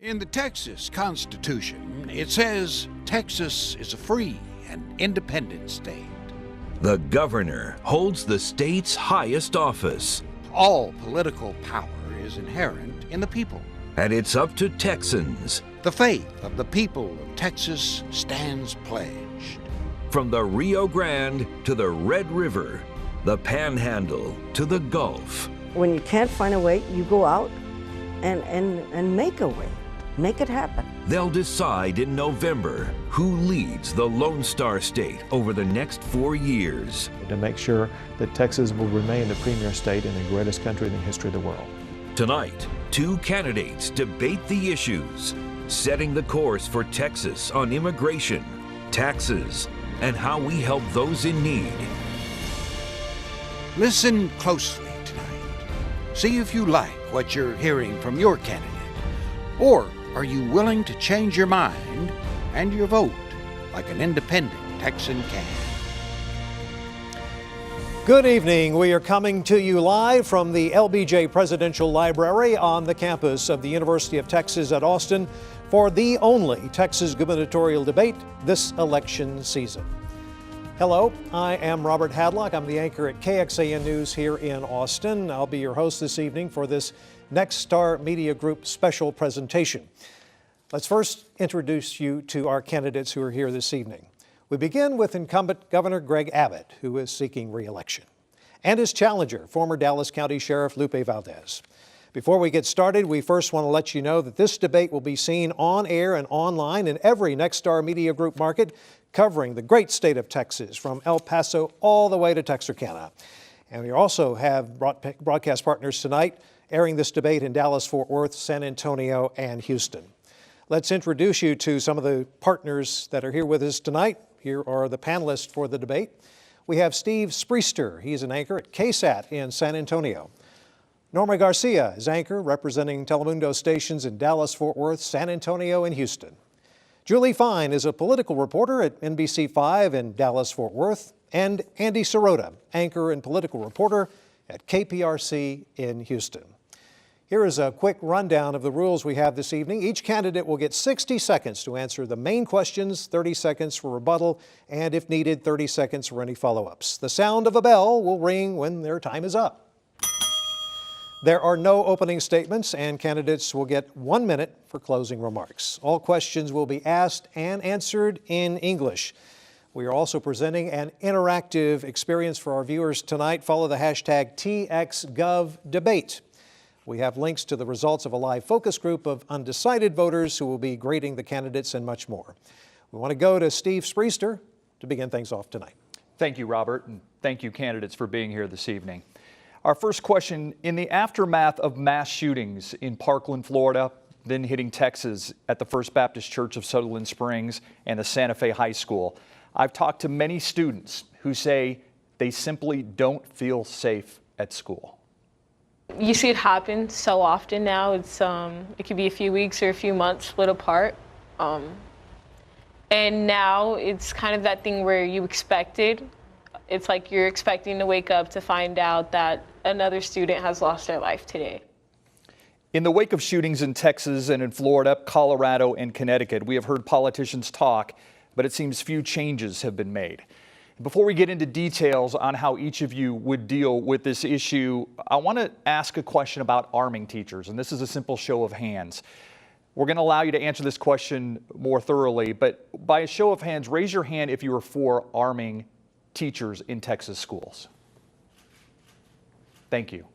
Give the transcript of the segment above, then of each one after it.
In the Texas Constitution, it says Texas is a free and independent state. The governor holds the state's highest office. All political power is inherent in the people. And it's up to Texans. The faith of the people of Texas stands pledged. From the Rio Grande to the Red River, the Panhandle to the Gulf. When you can't find a way, you go out and make a way. Make it happen. They'll decide in November who leads the Lone Star State over the next 4 years. To make sure that Texas will remain the premier state in the greatest country in the history of the world. Tonight, 2 candidates debate the issues, setting the course for Texas on immigration, taxes, and how we help those in need. Listen closely tonight. See if you like what you're hearing from your candidate. Or are you willing to change your mind and your vote like an independent Texan can? Good evening. We are coming to you live from the LBJ Presidential Library on the campus of the University of Texas at Austin for the only Texas gubernatorial debate this election season. Hello, I am Robert Hadlock. I'm the anchor at KXAN News here in Austin. I'll be your host this evening for this Nexstar Media Group special presentation. Let's first introduce you to our candidates who are here this evening. We begin with incumbent Governor Greg Abbott, who is seeking re-election, and his challenger, former Dallas County Sheriff Lupe Valdez. Before we get started, we first want to let you know that this debate will be seen on air and online in every Nexstar Media Group market, covering the great state of Texas, from El Paso all the way to Texarkana. And we also have broadcast partners tonight airing this debate in Dallas, Fort Worth, San Antonio, and Houston. Let's introduce you to some of the partners that are here with us tonight. Here are the panelists for the debate. We have Steve Spriester. He's an anchor at KSAT in San Antonio. Norma Garcia is anchor representing Telemundo stations in Dallas, Fort Worth, San Antonio, and Houston. Julie Fine is a political reporter at NBC5 in Dallas, Fort Worth. And Andy Sirota, anchor and political reporter at KPRC in Houston. Here is a quick rundown of the rules we have this evening. Each candidate will get 60 seconds to answer the main questions, 30 seconds for rebuttal, and if needed, 30 seconds for any follow-ups. The sound of a bell will ring when their time is up. There are no opening statements, and candidates will get 1 minute for closing remarks. All questions will be asked and answered in English. We are also presenting an interactive experience for our viewers tonight. Follow the hashtag TXGovDebate. We have links to the results of a live focus group of undecided voters who will be grading the candidates and much more. We want to go to Steve Spriester to begin things off tonight. Thank you, Robert, and thank you, candidates, for being here this evening. Our first question: in the aftermath of mass shootings in Parkland, Florida, then hitting Texas at the First Baptist Church of Sutherland Springs and the Santa Fe High School, I've talked to many students who say they simply don't feel safe at school. You see it happen so often now. It could be a few weeks or a few months split apart. And now it's kind of that thing where you expected. It's like you're expecting to wake up to find out that another student has lost their life today. In the wake of shootings in Texas and in Florida, Colorado, and Connecticut, we have heard politicians talk, but it seems few changes have been made. Before we get into details on how each of you would deal with this issue, I want to ask a question about arming teachers, and this is a simple show of hands. We're going to allow you to answer this question more thoroughly, but by a show of hands, raise your hand if you are for arming teachers in Texas schools. Thank you.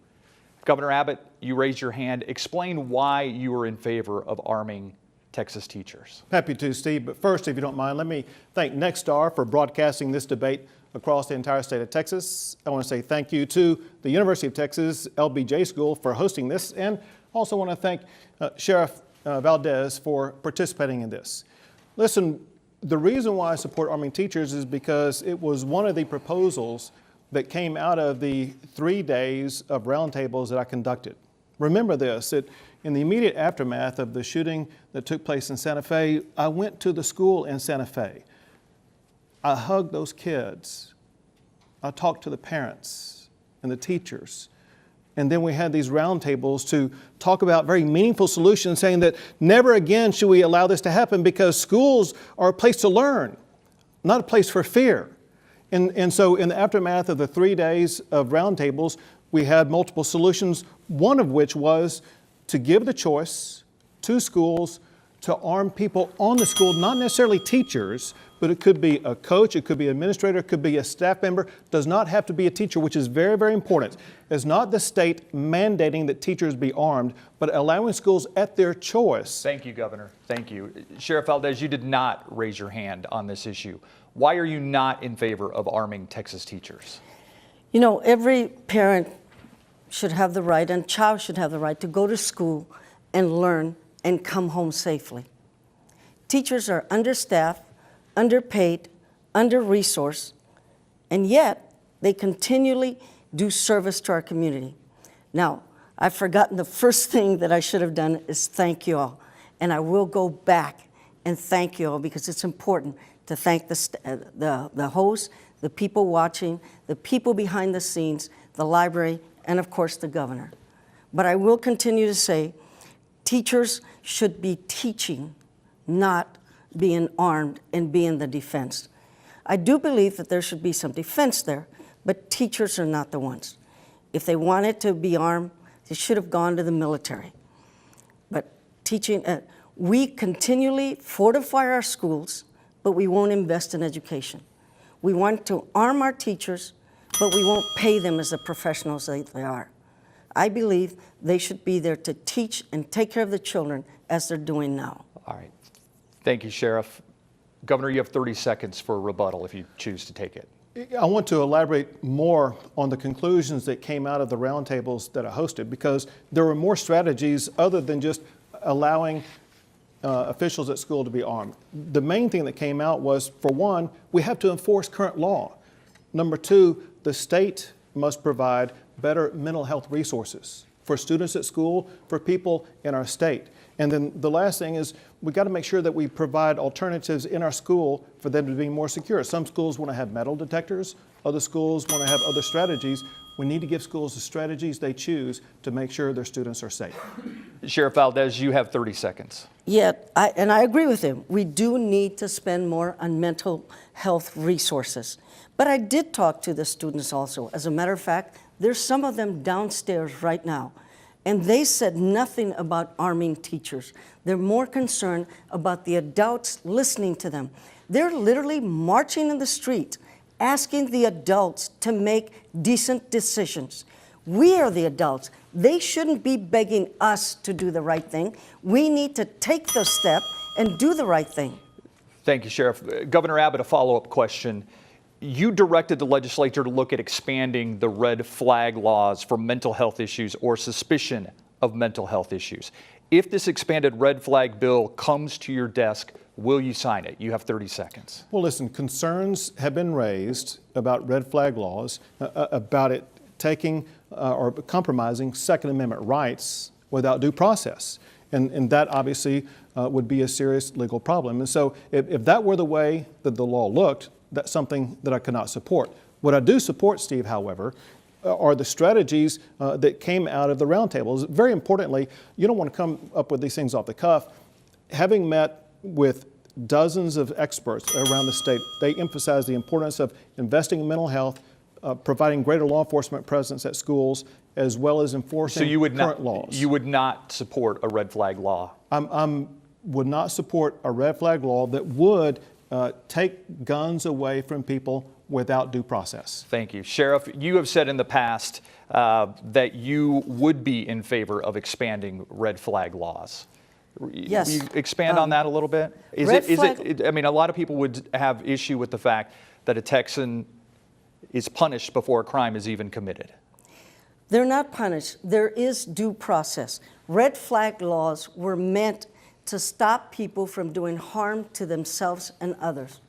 Governor Abbott, you raised your hand. Explain why you are in favor of arming Texas teachers. Happy to, Steve. But first, if you don't mind, let me thank Nexstar for broadcasting this debate across the entire state of Texas. I want to say thank you to the University of Texas LBJ School for hosting this, and also want to thank Sheriff Valdez for participating in this. Listen, the reason why I support arming teachers is because it was one of the proposals that came out of the 3 days of roundtables that I conducted. Remember this, in the immediate aftermath of the shooting that took place in Santa Fe, I went to the school in Santa Fe. I hugged those kids. I talked to the parents and the teachers And then we had these roundtables to talk about very meaningful solutions, saying that never again should we allow this to happen because schools are a place to learn, not a place for fear. And so in the aftermath of the 3 days of roundtables, we had multiple solutions, one of which was to give the choice to schools to arm people on the school, not necessarily teachers, but it could be a coach, it could be an administrator, it could be a staff member, does not have to be a teacher, which is very, very important. It's not the state mandating that teachers be armed, but allowing schools at their choice. Thank you, Governor. Thank you. Sheriff Valdez, you did not raise your hand on this issue. Why are you not in favor of arming Texas teachers? You know, every parent should have the right, and child should have the right to go to school and learn and come home safely. Teachers are understaffed, underpaid, under-resourced, and yet they continually do service to our community. Now, I've forgotten the first thing that I should have done is thank you all, and I will go back and thank you all because it's important to thank the hosts, the people watching, the people behind the scenes, the library, and of course the governor. But I will continue to say teachers should be teaching, not being armed and being the defense. I do believe that there should be some defense there, but teachers are not the ones. If they wanted to be armed, they should have gone to the military. But teaching, we continually fortify our schools, but we won't invest in education. We want to arm our teachers, but we won't pay them as the professionals that they are. I believe they should be there to teach and take care of the children as they're doing now. All right. Thank you, Sheriff. Governor, you have 30 seconds for a rebuttal if you choose to take it. I want to elaborate more on the conclusions that came out of the roundtables that I hosted, because there were more strategies other than just allowing officials at school to be armed. The main thing that came out was, for one, we have to enforce current law. Number two, the state must provide better mental health resources for students at school, for people in our state. And then the last thing is we got to make sure that we provide alternatives in our school for them to be more secure. Some schools want to have metal detectors, other schools want to have other strategies. We need to give schools the strategies they choose to make sure their students are safe. Sheriff Valdez, you have 30 seconds. Yeah, and I agree with him. We do need to spend more on mental health resources. But I did talk to the students also. As a matter of fact, there's some of them downstairs right now. And they said nothing about arming teachers. They're more concerned about the adults listening to them. They're literally marching in the street, asking the adults to make decent decisions. We are the adults. They shouldn't be begging us to do the right thing. We need to take the step and do the right thing. Thank you, Sheriff. Governor Abbott, a follow-up question. You directed the legislature to look at expanding the red flag laws for mental health issues or suspicion of mental health issues. If this expanded red flag bill comes to your desk, will you sign it? You have 30 seconds. Well, listen, concerns have been raised about red flag laws, about it taking or compromising Second Amendment rights without due process. And that obviously would be a serious legal problem. And so if that were the way that the law looked, that's something that I could not support. What I do support, Steve, however, are the strategies that came out of the roundtables. Very importantly, you don't want to come up with these things off the cuff. Having met with dozens of experts around the state, they emphasize the importance of investing in mental health, providing greater law enforcement presence at schools, as well as enforcing current laws. You would not support a red flag law? I would not support a red flag law that would take guns away from people without due process. Thank you. Sheriff, you have said in the past that you would be in favor of expanding red flag laws. Yes. Will you expand on that a little bit? I mean, a lot of people would have issue with the fact that a Texan is punished before a crime is even committed. They're not punished. There is due process. Red flag laws were meant to stop people from doing harm to themselves and others.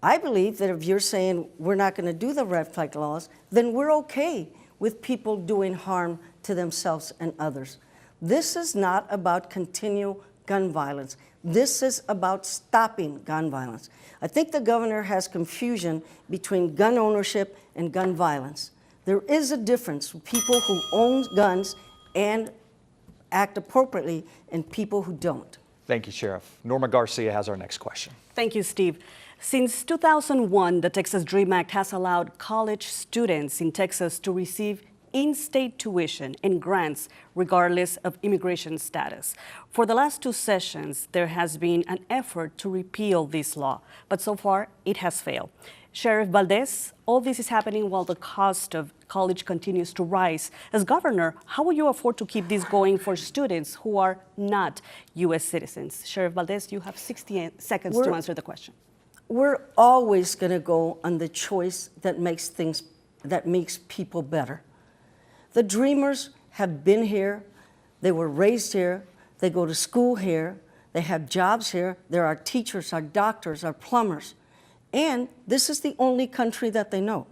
I believe that if you're saying we're not going to do the red flag laws, then we're okay with people doing harm to themselves and others. This is not about continual gun violence. This is about stopping gun violence. I think the governor has confusion between gun ownership and gun violence. There is a difference with people who own guns and act appropriately and people who don't. Thank you, Sheriff. Norma Garcia has our next question. Thank you, Steve. Since 2001, the Texas DREAM Act has allowed college students in Texas to receive in-state tuition and grants regardless of immigration status. For the last 2 sessions, there has been an effort to repeal this law, but so far it has failed. Sheriff Valdez, all this is happening while the cost of college continues to rise. As governor, how will you afford to keep this going for students who are not U.S. citizens? Sheriff Valdez, you have 60 seconds to answer the question. We're always going to go on the choice that makes people better. The Dreamers have been here, they were raised here, they go to school here, they have jobs here, there are teachers, our doctors, our plumbers, and this is the only country that they know.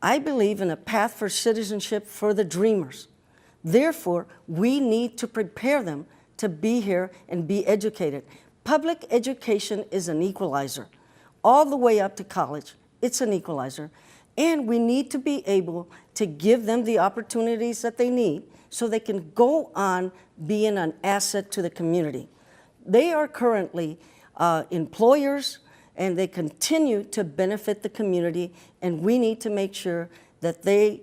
I believe in a path for citizenship for the Dreamers. Therefore, we need to prepare them to be here and be educated. Public education is an equalizer. All the way up to college, it's an equalizer. And we need to be able to give them the opportunities that they need so they can go on being an asset to the community. They are currently employers, and they continue to benefit the community, and we need to make sure that they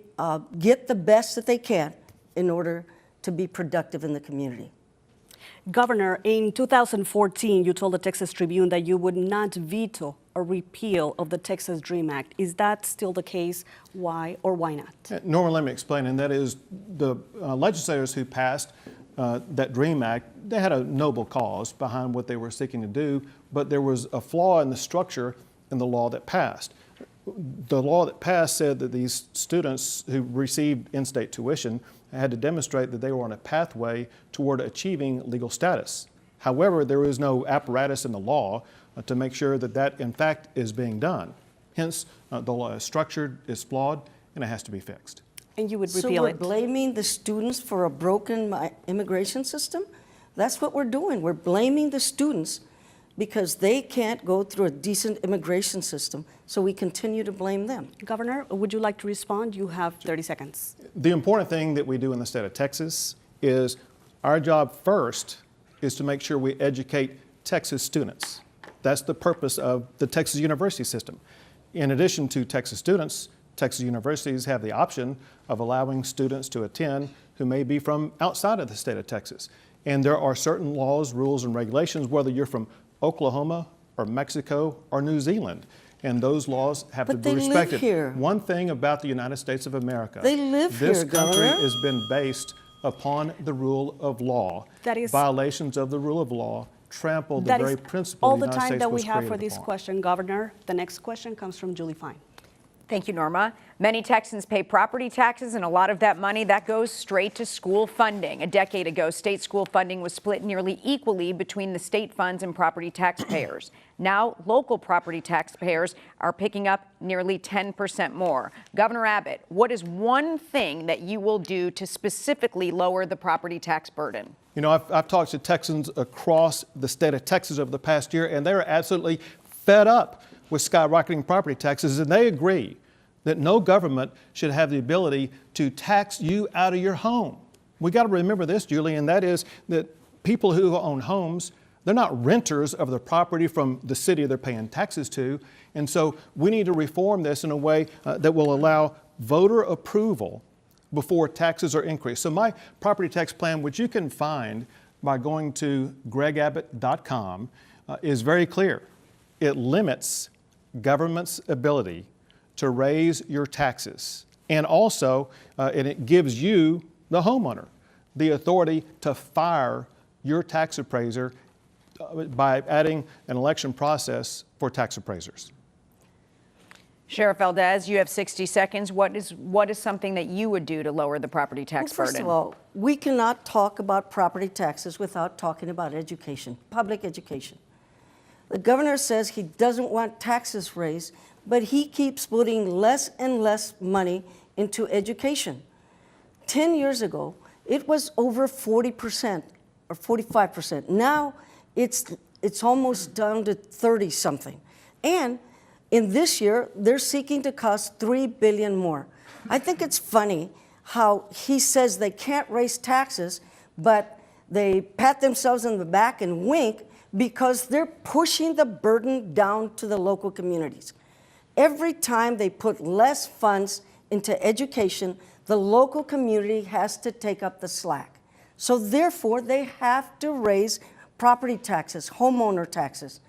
get the best that they can in order to be productive in the community. Governor, in 2014, you told the Texas Tribune that you would not veto a repeal of the Texas DREAM Act. Is that still the case? Why or why not? Norman, let me explain, and that is the legislators who passed that DREAM Act, they had a noble cause behind what they were seeking to do, but there was a flaw in the structure in the law that passed. The law that passed said that these students who received in-state tuition had to demonstrate that they were on a pathway toward achieving legal status. However, there is no apparatus in the law to make sure that that, in fact, is being done. Hence, the law is structured, is flawed, and it has to be fixed. And you would repeal So we're it? blaming the students for a broken immigration system? That's what we're doing. We're blaming the students because they can't go through a decent immigration system, so we continue to blame them. Governor, would you like to respond? You have 30 seconds. The important thing that we do in the state of Texas is our job first is to make sure we educate Texas students. That's the purpose of the Texas university system. In addition to Texas students, Texas universities have the option of allowing students to attend who may be from outside of the state of Texas. And there are certain laws, rules, and regulations, whether you're from Oklahoma or Mexico or New Zealand. And those laws have to be respected. But they live here. One thing about the United States of America, They live this here, country Governor. has been based upon the rule of law. That is- Violations of the rule of law trample the That very is principle all the the United time States that we was have for created this upon. question, Governor. The next question comes from Julie Fine. Thank you, Norma. Many Texans pay property taxes, and a lot of that money that goes straight to school funding. A decade ago, state school funding was split nearly equally between the state funds and property taxpayers. Now, local property taxpayers are picking up nearly 10% more. Governor Abbott, what is one thing that you will do to specifically lower the property tax burden? You know, I've talked to Texans across the state of Texas over the past year, and they're absolutely fed up with skyrocketing property taxes, and they agree that no government should have the ability to tax you out of your home. We got to remember this, Julie, and that is that people who own homes, they're not renters of the property from the city they're paying taxes to, and so we need to reform this in a way that will allow voter approval before taxes are increased. So my property tax plan, which you can find by going to gregabbott.com, is very clear. It limits government's ability to raise your taxes. And also, and it gives you, the homeowner, the authority to fire your tax appraiser by adding an election process for tax appraisers. Sheriff Valdez, you have 60 seconds. What is something that you would do to lower the property tax burden? First of all, we cannot talk about property taxes without talking about education, public education. The governor says he doesn't want taxes raised, but he keeps putting less and less money into education. 10 years ago, it was over 40% or 45%. Now it's almost down to 30-something. And in this year, they're seeking to cost $3 billion more. I think it's funny how he says they can't raise taxes, but they pat themselves on the back and wink because they're pushing the burden down to the local communities. Every time they put less funds into education, the local community has to take up the slack. So therefore, they have to raise property taxes, homeowner taxes.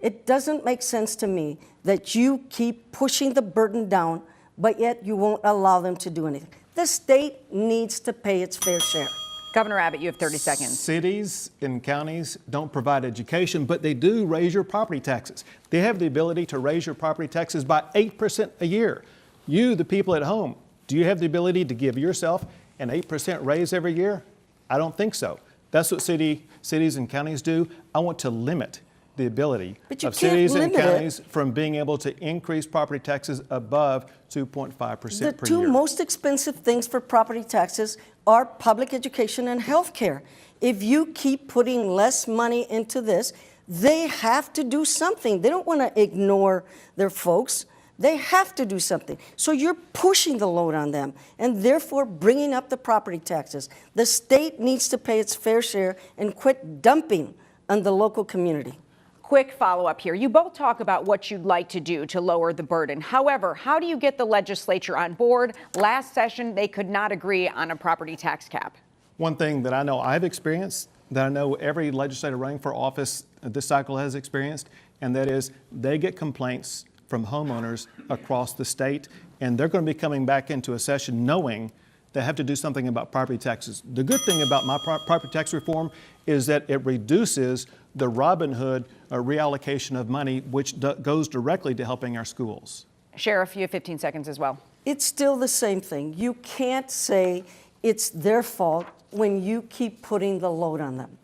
It doesn't make sense to me that you keep pushing the burden down, but yet you won't allow them to do anything. The state needs to pay its fair share. Governor Abbott, you have 30 seconds. Cities and counties don't provide education, but they do raise your property taxes. They have the ability to raise your property taxes by 8% a year. You, the people at home, do you have the ability to give yourself an 8% raise every year? I don't think so. That's what cities and counties do. I want to limit the ability of cities and counties from being able to increase property taxes above 2.5% per year. The two most expensive things for property taxes are public education and health care. If you keep putting less money into this, they have to do something. They don't want to ignore their folks. They have to do something. So you're pushing the load on them and therefore bringing up the property taxes. The state needs to pay its fair share and quit dumping on the local community. Quick follow-up here. You both talk about what you'd like to do to lower the burden. However, how do you get the legislature on board? Last session, they could not agree on a property tax cap. One thing that I know I've experienced, that I know every legislator running for office this cycle has experienced, and that is they get complaints from homeowners across the state, and they're going to be coming back into a session knowing they have to do something about property taxes. The good thing about my property tax reform is that it reduces the Robin Hood reallocation of money, which goes directly to helping our schools. Sheriff, you have 15 seconds as well. It's still the same thing. You can't say it's their fault when you keep putting the load on them.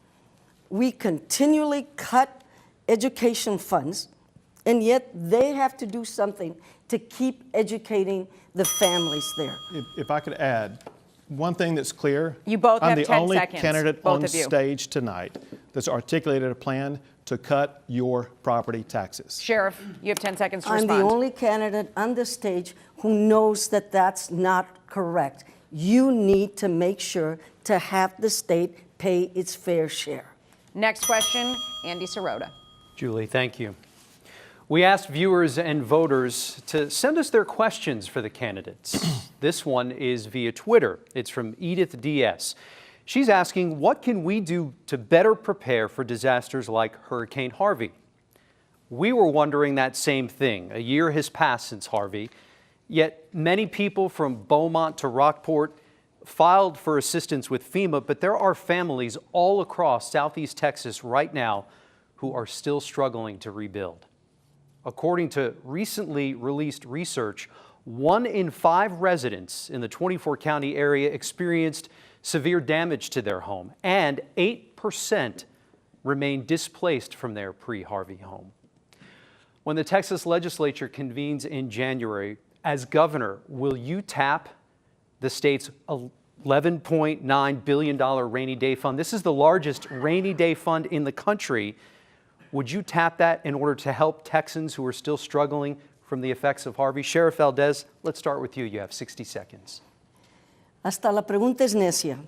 We continually cut education funds, and yet they have to do something to keep educating the families there. If I could add, one thing that's clear, you both I'm have the 10 only seconds, candidate both on of you. stage tonight that's articulated a plan to cut your property taxes. Sheriff, you have 10 seconds to I'm respond. the only candidate on the stage who knows that that's not correct. You need to make sure to have the state pay its fair share. Next question, Andy Sirota. Julie, thank you. We asked viewers and voters to send us their questions for the candidates. This one is via Twitter. It's from Edith DS. She's asking, what can we do to better prepare for disasters like Hurricane Harvey? We were wondering that same thing. A year has passed since Harvey, yet many people from Beaumont to Rockport filed for assistance with FEMA, but there are families all across Southeast Texas right now who are still struggling to rebuild. According to recently released research, 1 in 5 residents in the 24-county area experienced severe damage to their home, and 8% remain displaced from their pre-Harvey home. When the Texas legislature convenes in January, as governor, will you tap the state's $11.9 billion rainy day fund? This is the largest rainy day fund in the country. Would you tap that in order to help Texans who are still struggling from the effects of Harvey? Sheriff Valdez, let's start with you. You have 60 seconds. Hasta la pregunta es necia.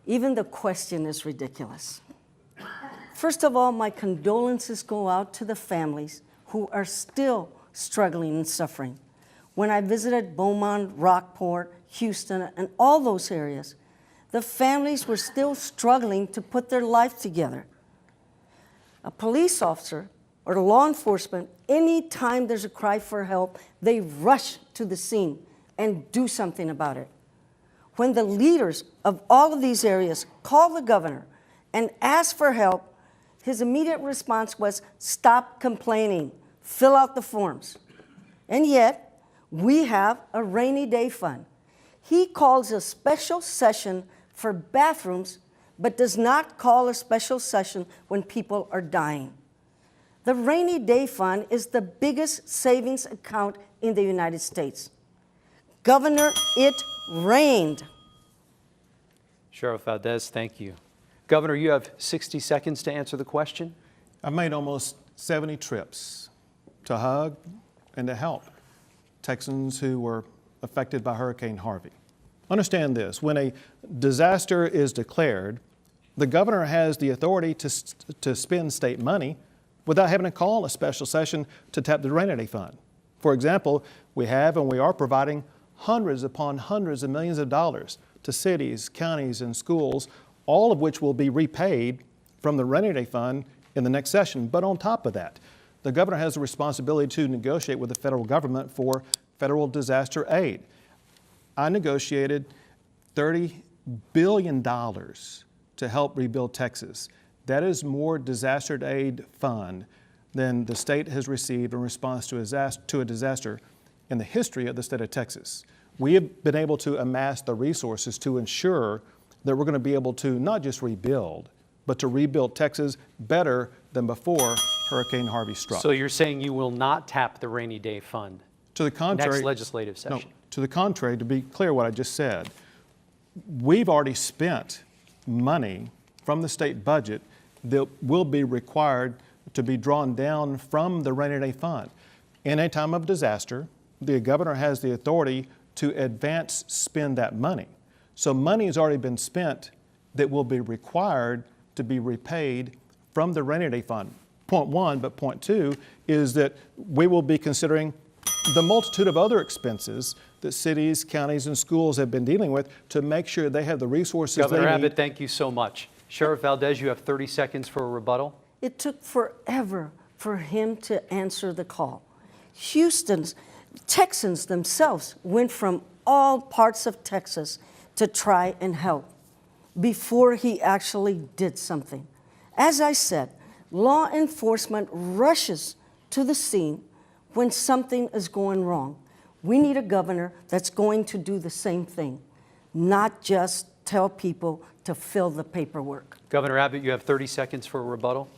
Even the question is ridiculous. First of all, my condolences go out to the families who are still struggling and suffering. When I visited Beaumont, Rockport, Houston, and all those areas, the families were still struggling to put their life together. A police officer or law enforcement, anytime there's a cry for help, they rush to the scene and do something about it. When the leaders of all of these areas call the governor and ask for help, his immediate response was, stop complaining, fill out the forms. And yet, we have a rainy day fund. He calls a special session for bathrooms, but does not call a special session when people are dying. The rainy day fund is the biggest savings account in the United States. Governor, it rained. Sheriff Valdez, thank you. Governor, you have 60 seconds to answer the question. I've made almost 70 trips to hug and to help Texans who were affected by Hurricane Harvey. Understand this, when a disaster is declared, the governor has the authority to spend state money without having to call a special session to tap the rainy day fund. For example, we have and we are providing hundreds upon hundreds of millions of dollars to cities, counties, and schools, all of which will be repaid from the rainy day fund in the next session. But on top of that, the governor has the responsibility to negotiate with the federal government for federal disaster aid. I negotiated $30 billion to help rebuild Texas. That is more disaster aid fund than the state has received in response to a disaster in the history of the state of Texas. We have been able to amass the resources to ensure that we're going to be able to not just rebuild, but to rebuild Texas better than before Hurricane Harvey struck. So you're saying you will not tap the rainy day fund? To the contrary. Next legislative session? No, to the contrary, to be clear what I just said, we've already spent money from the state budget that will be required to be drawn down from the rainy day fund. In a time of disaster, the governor has the authority to advance spend that money. So money has already been spent that will be required to be repaid from the rainy day fund. Point one, but point two is that we will be considering the multitude of other expenses that cities, counties, and schools have been dealing with to make sure they have the resources Governor they Abbott, need. thank you so much. Sheriff Valdez, you have 30 seconds for a rebuttal. It took forever for him to answer the call. Texans themselves went from all parts of Texas to try and help before he actually did something. As I said, law enforcement rushes to the scene when something is going wrong. We need a governor that's going to do the same thing, not just tell people to fill the paperwork. Governor Abbott, you have 30 seconds for a rebuttal.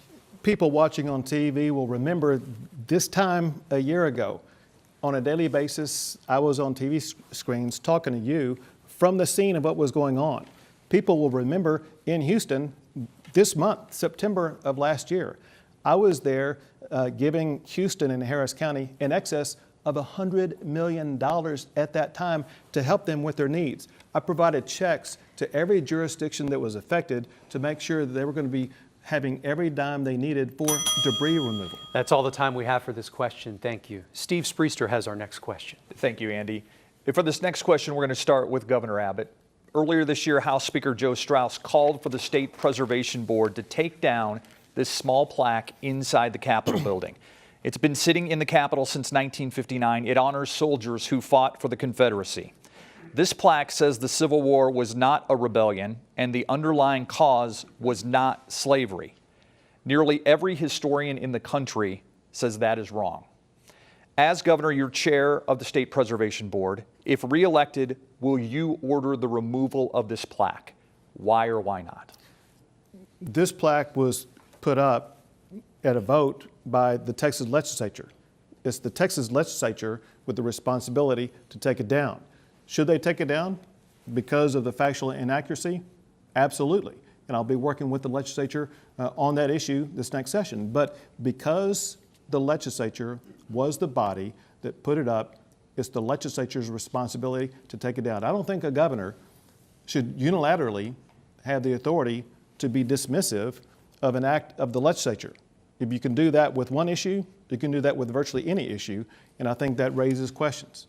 People watching on TV will remember this time a year ago. On a daily basis, I was on TV screens talking to you from the scene of what was going on. People will remember in Houston this month, September of last year, I was there giving Houston and Harris County in excess of $100 million at that time to help them with their needs. I provided checks to every jurisdiction that was affected to make sure that they were going to be having every dime they needed for debris removal. That's all the time we have for this question. Thank you. Steve Spriester has our next question. Thank you, Andy. For this next question, we're going to start with Governor Abbott. Earlier this year, House Speaker Joe Straus called for the State Preservation Board to take down this small plaque inside the Capitol building. It's been sitting in the Capitol since 1959. It honors soldiers who fought for the Confederacy. This plaque says the Civil War was not a rebellion and the underlying cause was not slavery. Nearly every historian in the country says that is wrong. As governor, you're chair of the State Preservation Board. If reelected, will you order the removal of this plaque? Why or why not? This plaque was put up at a vote by the Texas legislature. It's the Texas legislature with the responsibility to take it down. Should they take it down because of the factual inaccuracy? Absolutely. And I'll be working with the legislature on that issue this next session. But because the legislature was the body that put it up, it's the legislature's responsibility to take it down. I don't think a governor should unilaterally have the authority to be dismissive of an act of the legislature. If you can do that with one issue, you can do that with virtually any issue, and I think that raises questions.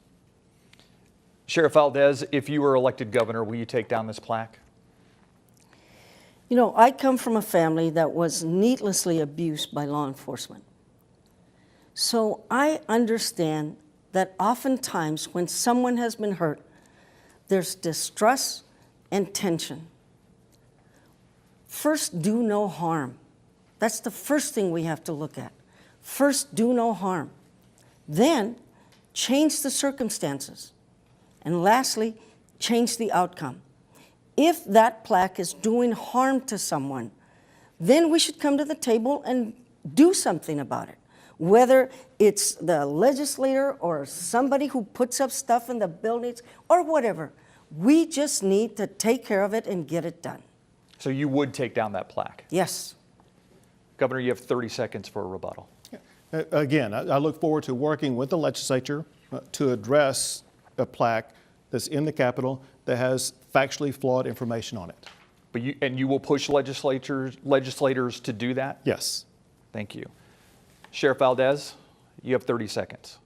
Sheriff Valdez, if you were elected governor, will you take down this plaque? You know, I come from a family that was needlessly abused by law enforcement. So I understand that oftentimes when someone has been hurt, there's distrust and tension. First, do no harm. That's the first thing we have to look at. First, do no harm. Then, change the circumstances. And lastly, change the outcome. If that plaque is doing harm to someone, then we should come to the table and do something about it. Whether it's the legislator or somebody who puts up stuff in the buildings or whatever, we just need to take care of it and get it done. So you would take down that plaque? Yes. Governor, you have 30 seconds for a rebuttal. Again, I look forward to working with the legislature to address a plaque that's in the Capitol that has factually flawed information on it. But you will push legislators to do that? Yes. Thank you. Sheriff Valdez, you have 30 seconds.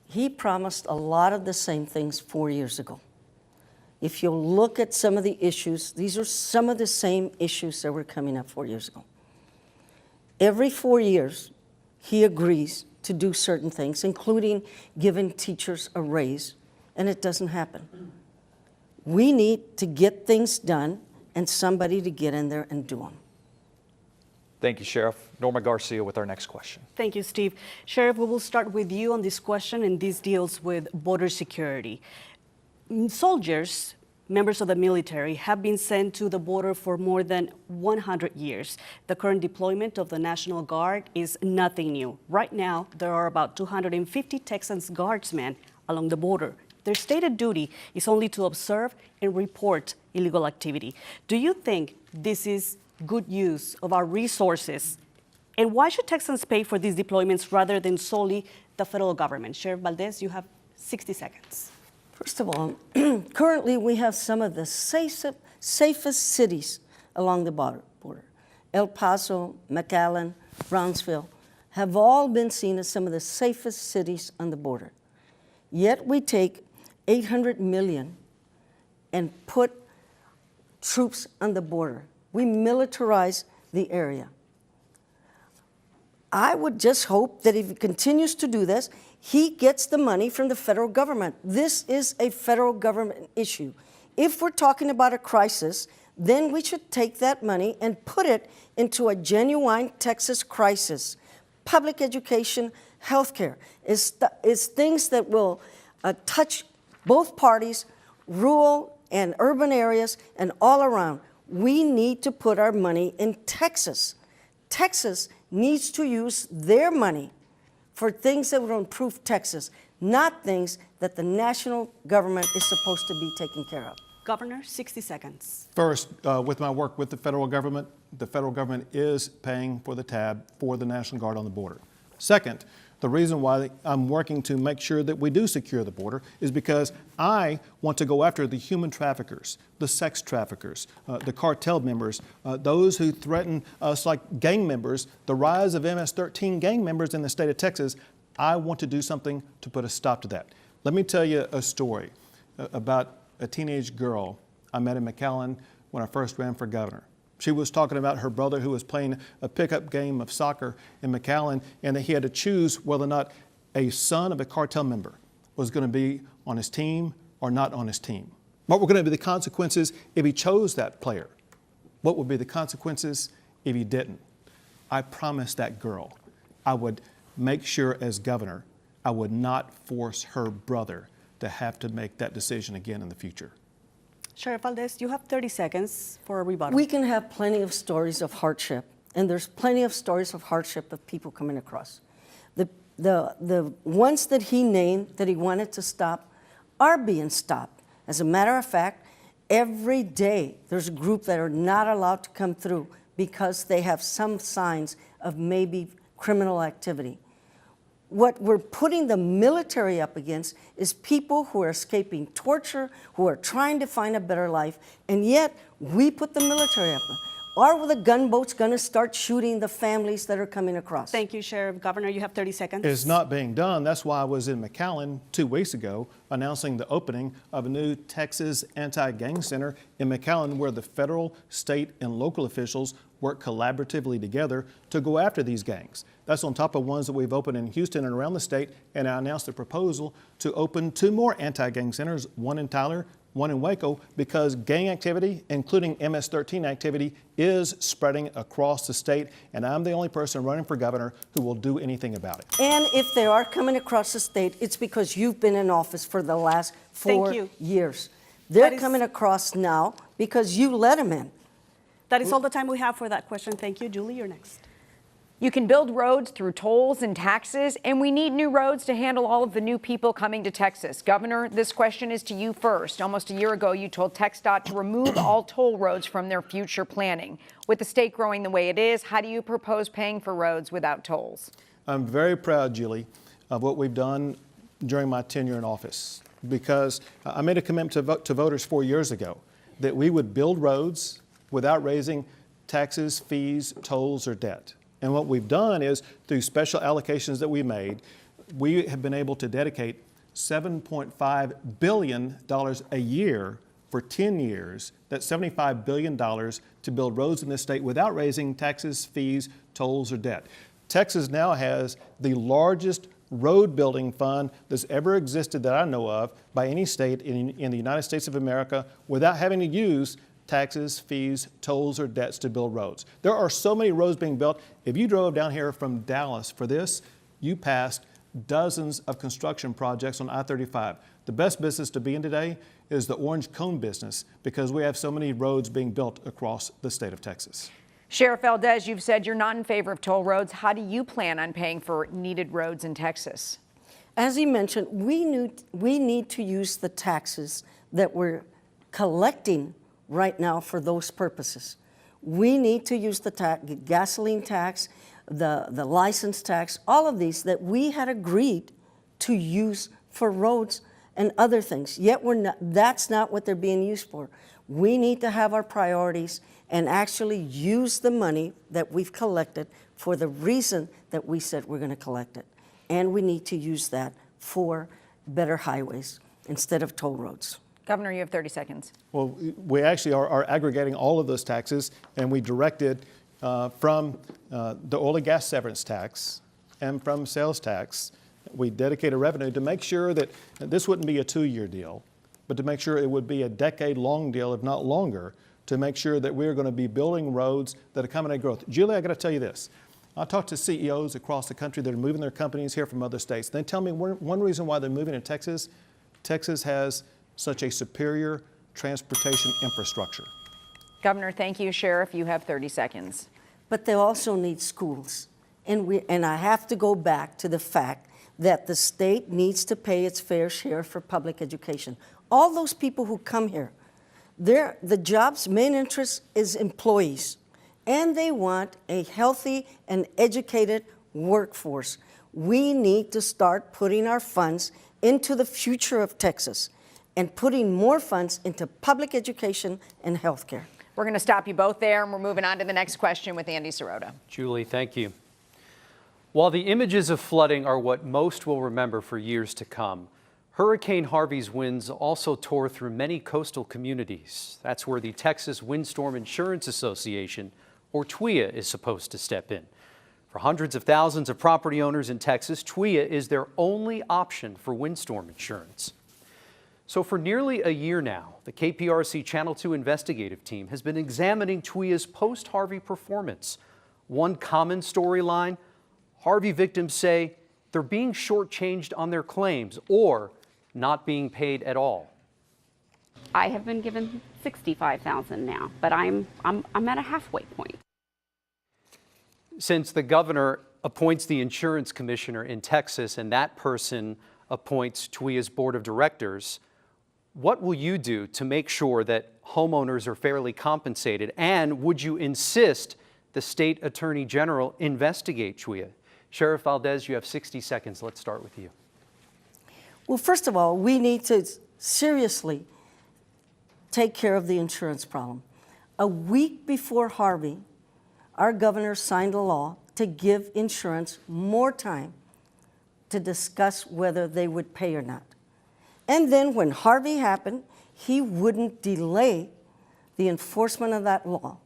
He promised a lot of the same things 4 years ago. If you look at some of the issues, these are some of the same issues that were coming up 4 years ago. Every 4 years, he agrees to do certain things, including giving teachers a raise, and it doesn't happen. We need to get things done and somebody to get in there and do them. Thank you, Sheriff. Norma Garcia with our next question. Thank you, Steve. Sheriff, we will start with you on this question, and this deals with border security. Soldiers, members of the military, have been sent to the border for more than 100 years. The current deployment of the National Guard is nothing new. Right now, there are about 250 Texans guardsmen along the border. Their stated duty is only to observe and report illegal activity. Do you think this is good use of our resources? And why should Texans pay for these deployments rather than solely the federal government? Sheriff Valdez, you have 60 seconds. First of all, currently we have some of the safest cities along the border. El Paso, McAllen, Brownsville have all been seen as some of the safest cities on the border. Yet we take $800 million and put troops on the border. We militarize the area. I would just hope that if he continues to do this, he gets the money from the federal government. This is a federal government issue. If we're talking about a crisis, then we should take that money and put it into a genuine Texas crisis. Public education, healthcare is things that will touch both parties, rural and urban areas, and all around. We need to put our money in Texas. Texas needs to use their money for things that will improve Texas, not things that the national government is supposed to be taking care of. Governor, 60 seconds. First, with my work with the federal government is paying for the tab for the National Guard on the border. Second, the reason why I'm working to make sure that we do secure the border is because I want to go after the human traffickers, the sex traffickers, the cartel members, those who threaten us like gang members, the rise of MS-13 gang members in the state of Texas. I want to do something to put a stop to that. Let me tell you a story about a teenage girl I met in McAllen when I first ran for governor. She was talking about her brother who was playing a pickup game of soccer in McAllen, and that he had to choose whether or not a son of a cartel member was going to be on his team or not on his team. What were going to be the consequences if he chose that player? What would be the consequences if he didn't? I promised that girl I would make sure as governor I would not force her brother to have to make that decision again in the future. Sheriff Valdez, you have 30 seconds for a rebuttal. We can have plenty of stories of hardship, and there's plenty of stories of hardship of people coming across. The ones that he named that he wanted to stop are being stopped. As a matter of fact, every day there's a group that are not allowed to come through because they have some signs of maybe criminal activity. What we're putting the military up against is people who are escaping torture, who are trying to find a better life, and yet we put the military up. Are the gunboats going to start shooting the families that are coming across? Thank you, Sheriff. Governor, you have 30 seconds. It's not being done. That's why I was in McAllen 2 weeks ago announcing the opening of a new Texas anti-gang center in McAllen where the federal, state, and local officials work collaboratively together to go after these gangs. That's on top of ones that we've opened in Houston and around the state, and I announced a proposal to open 2 more anti-gang centers, one in Tyler, one in Waco, because gang activity, including MS-13 activity, is spreading across the state, and I'm the only person running for governor who will do anything about it. And if they are coming across the state, it's because you've been in office for the last 4 years. They're coming across now because you let them in. That is all the time we have for that question. Thank you. Julie, you're next. You can build roads through tolls and taxes, and we need new roads to handle all of the new people coming to Texas. Governor, this question is to you first. Almost a year ago, you told TxDOT to remove all toll roads from their future planning. With the state growing the way it is, how do you propose paying for roads without tolls? I'm very proud, Julie, of what we've done during my tenure in office, because I made a commitment to voters 4 years ago that we would build roads without raising taxes, fees, tolls, or debt. And what we've done is, through special allocations that we made, we have been able to dedicate $7.5 billion a year for 10 years. That's $75 billion to build roads in this state without raising taxes, fees, tolls, or debt. Texas now has the largest road building fund that's ever existed that I know of by any state in the United States of America without having to use taxes, fees, tolls, or debts to build roads. There are so many roads being built. If you drove down here from Dallas for this, you passed dozens of construction projects on I-35. The best business to be in today is the orange cone business, because we have so many roads being built across the state of Texas. Sheriff Valdez, you've said you're not in favor of toll roads. How do you plan on paying for needed roads in Texas? As he mentioned, we need to use the taxes that we're collecting right now for those purposes. We need to use the gasoline tax, the license tax, all of these that we had agreed to use for roads and other things. Yet that's not what they're being used for. We need to have our priorities and actually use the money that we've collected for the reason that we said we're going to collect it. And we need to use that for better highways instead of toll roads. Governor, you have 30 seconds. Well, we actually are aggregating all of those taxes, and we directed from the oil and gas severance tax and from sales tax. We dedicated revenue to make sure that this wouldn't be a 2-year deal, but to make sure it would be a decade-long deal, if not longer, to make sure that we're going to be building roads that accommodate growth. Julie, I got to tell you this. I talk to CEOs across the country that are moving their companies here from other states. They tell me one reason why they're moving to Texas, Texas has such a superior transportation infrastructure. Governor, thank you. Sheriff, you have 30 seconds. But they also need schools. And I have to go back to the fact that the state needs to pay its fair share for public education. All those people who come here, the job's main interest is employees, and they want a healthy and educated workforce. We need to start putting our funds into the future of Texas and putting more funds into public education and health care. We're going to stop you both there, and we're moving on to the next question with Andy Sirota. Julie, thank you. While the images of flooding are what most will remember for years to come, Hurricane Harvey's winds also tore through many coastal communities. That's where the Texas Windstorm Insurance Association, or TWIA, is supposed to step in. For hundreds of thousands of property owners in Texas, TWIA is their only option for windstorm insurance. So for nearly a year now, the KPRC Channel 2 investigative team has been examining TWIA's post-Harvey performance. One common storyline, Harvey victims say they're being shortchanged on their claims or not being paid at all. I have been given $65,000 now, but I'm at a halfway point. Since the governor appoints the insurance commissioner in Texas and that person appoints TWIA's board of directors, what will you do to make sure that homeowners are fairly compensated? And would you insist the state attorney general investigate TWIA? Sheriff Valdez, you have 60 seconds. Let's start with you. Well, first of all, we need to seriously take care of the insurance problem. A week before Harvey, our governor signed a law to give insurance more time to discuss whether they would pay or not. And then when Harvey happened, he wouldn't delay the enforcement of that law.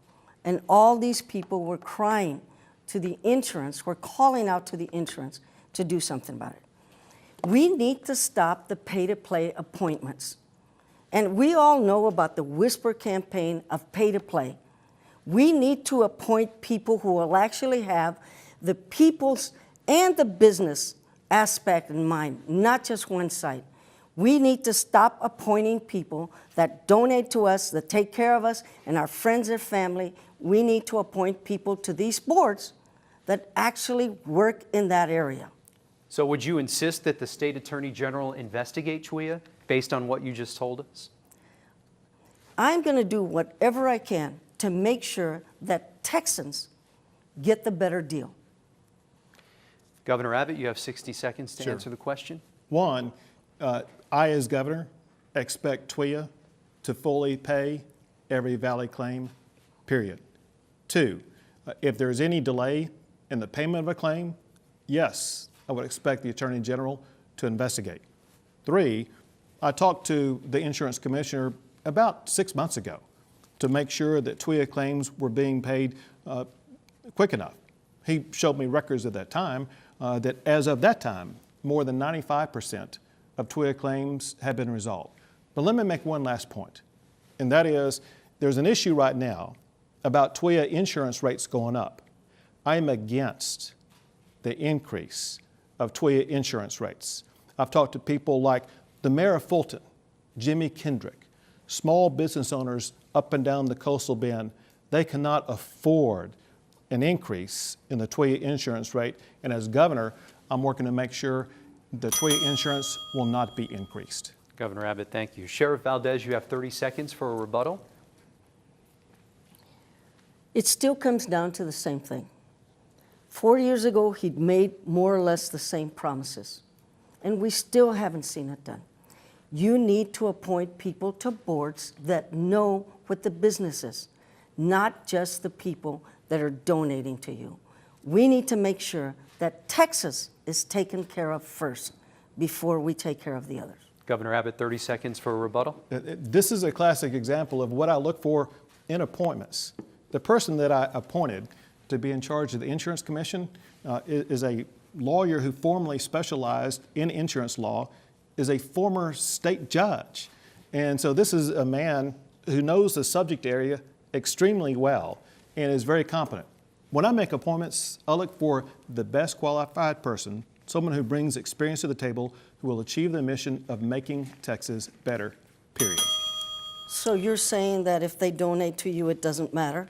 And all these people were crying to the insurance, were calling out to the insurance to do something about it. We need to stop the pay-to-play appointments. And we all know about the whisper campaign of pay-to-play. We need to appoint people who will actually have the people's and the business aspect in mind, not just one side. We need to stop appointing people that donate to us, that take care of us, and our friends and family. We need to appoint people to these boards that actually work in that area. So would you insist that the state attorney general investigate TWIA based on what you just told us? I'm going to do whatever I can to make sure that Texans get the better deal. Governor Abbott, you have 60 seconds to answer the question. One, I as governor expect TWIA to fully pay every Valley claim, period. Two, if there's any delay in the payment of a claim, yes, I would expect the Attorney General to investigate. Three, I talked to the insurance commissioner about 6 months ago to make sure that TWIA claims were being paid quick enough. He showed me records at that time that as of that time, more than 95% of TWIA claims have been resolved. But let me make one last point, and that is there's an issue right now about TWIA insurance rates going up. I am against the increase of TWIA insurance rates. I've talked to people like the mayor of Fulton, Jimmy Kendrick, small business owners up and down the coastal bend. They cannot afford an increase in the TWIA insurance rate, and as governor, I'm working to make sure the TWIA insurance will not be increased. Governor Abbott, thank you. Sheriff Valdez, you have 30 seconds for a rebuttal. It still comes down to the same thing. 4 years ago, he'd made more or less the same promises, and we still haven't seen it done. You need to appoint people to boards that know what the business is, not just the people that are donating to you. We need to make sure that Texas is taken care of first before we take care of the others. Governor Abbott, 30 seconds for a rebuttal. This is a classic example of what I look for in appointments. The person that I appointed to be in charge of the Insurance Commission is a lawyer who formerly specialized in insurance law, is a former state judge. And so this is a man who knows the subject area extremely well and is very competent. When I make appointments, I look for the best qualified person, someone who brings experience to the table, who will achieve the mission of making Texas better, period. So you're saying that if they donate to you, it doesn't matter?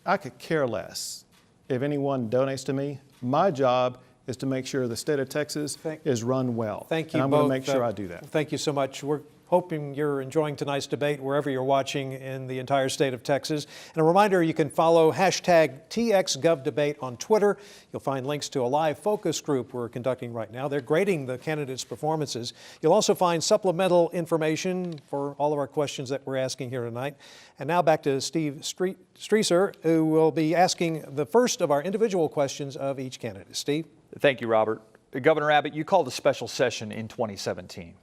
I could care less if anyone donates to me. My job is to make sure the state of Texas is run well. Thank you and I'm both. going to make sure I do that. Thank you so much. We're hoping you're enjoying tonight's debate wherever you're watching in the entire state of Texas. And a reminder, you can follow #TXGovDebate on Twitter. You'll find links to a live focus group we're conducting right now. They're grading the candidates' performances. You'll also find supplemental information for all of our questions that we're asking here tonight. And now back to Steve Streeser, who will be asking the first of our individual questions of each candidate. Steve? Thank you, Robert. Governor Abbott, you called a special session in 2017.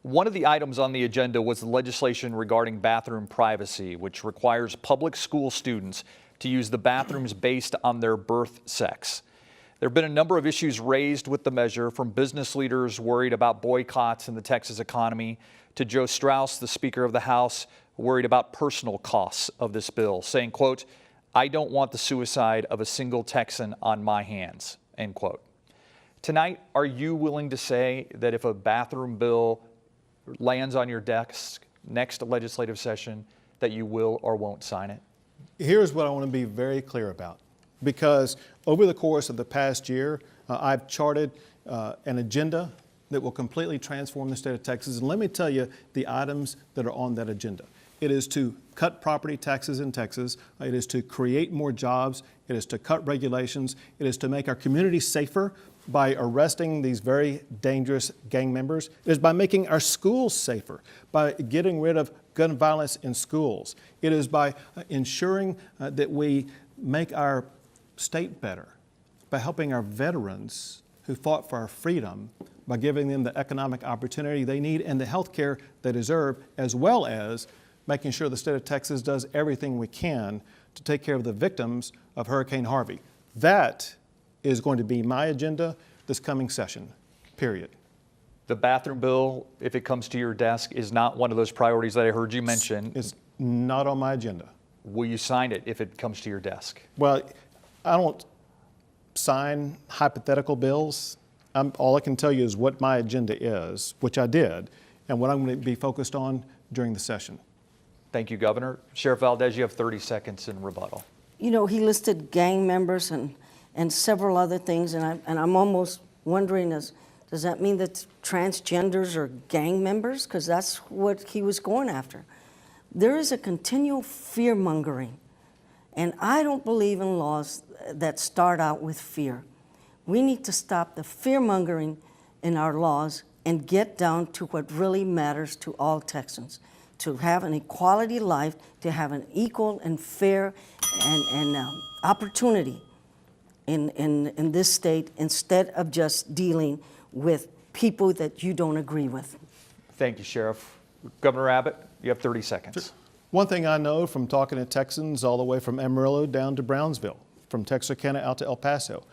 One of the items on the agenda was the legislation regarding bathroom privacy, which requires public school students to use the bathrooms based on their birth sex. There have been a number of issues raised with the measure, from business leaders worried about boycotts in the Texas economy to Joe Strauss, the Speaker of the House, worried about personal costs of this bill, saying, quote, "I don't want the suicide of a single Texan on my hands," end quote. Tonight, are you willing to say that if a bathroom bill lands on your desk next legislative session, that you will or won't sign it? Here's what I want to be very clear about, because over the course of the past year, I've charted an agenda that will completely transform the state of Texas. And let me tell you the items that are on that agenda. It is to cut property taxes in Texas. It is to create more jobs. It is to cut regulations. It is to make our communities safer by arresting these very dangerous gang members. It is by making our schools safer, by getting rid of gun violence in schools. It is by ensuring that we make our state better, by helping our veterans who fought for our freedom, by giving them the economic opportunity they need and the health care they deserve, as well as making sure the state of Texas does everything we can to take care of the victims of Hurricane Harvey. That is going to be my agenda this coming session, period. The bathroom bill, if it comes to your desk, is not one of those priorities that I heard you mention. It's not on my agenda. Will you sign it if it comes to your desk? Well, I don't sign hypothetical bills. All I can tell you is what my agenda is, which I did, and what I'm going to be focused on during the session. Thank you, Governor. Sheriff Valdez, you have 30 seconds in rebuttal. You know, he listed gang members and several other things, and I'm almost wondering, does that mean that transgenders are gang members? Because that's what he was going after. There is a continual fear-mongering, and I don't believe in laws that start out with fear. We need to stop the fear-mongering in our laws and get down to what really matters to all Texans, to have an equality life, to have an equal and fair and opportunity in this state, instead of just dealing with people that you don't agree with. Thank you, Sheriff. Governor Abbott, you have 30 seconds. One thing I know from talking to Texans all the way from Amarillo down to Brownsville, from Texarkana out to El Paso,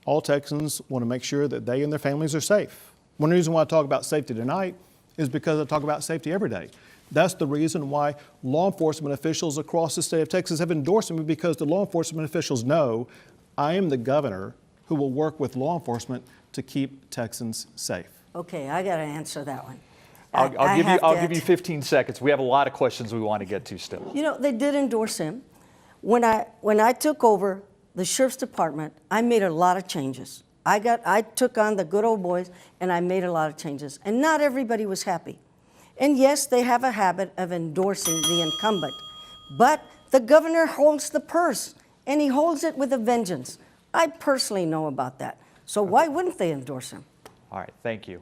all Texans want to make sure that they and their families are safe. One reason why I talk about safety tonight is because I talk about safety every day. That's the reason why law enforcement officials across the state of Texas have endorsed me, because the law enforcement officials know I am the governor who will work with law enforcement to keep Texans safe. Okay, I got to answer that one. I'll give you 15 seconds. We have a lot of questions we want to get to still. You know, they did endorse him. When I took over the sheriff's department, I made a lot of changes. I took on the good old boys and I made a lot of changes. And not everybody was happy. And yes, they have a habit of endorsing the incumbent. But the governor holds the purse, and he holds it with a vengeance. I personally know about that. So why wouldn't they endorse him? All right, thank you.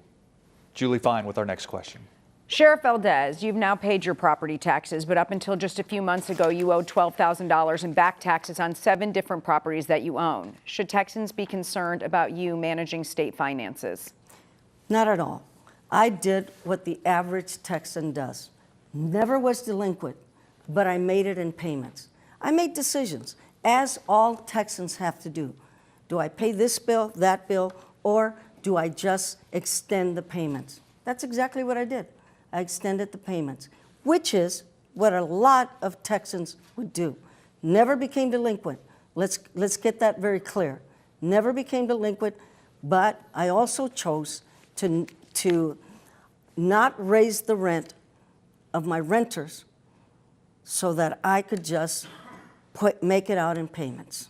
Julie Fine with our next question. Sheriff Valdez, you've now paid your property taxes, but up until just a few months ago, you owed $12,000 in back taxes on 7 different properties that you own. Should Texans be concerned about you managing state finances? Not at all. I did what the average Texan does. Never was delinquent, but I made it in payments. I made decisions, as all Texans have to do. Do I pay this bill, that bill, or do I just extend the payments? That's exactly what I did. I extended the payments, which is what a lot of Texans would do. Never became delinquent. Let's get that very clear. Never became delinquent, but I also chose to not raise the rent of my renters so that I could just make it out in payments.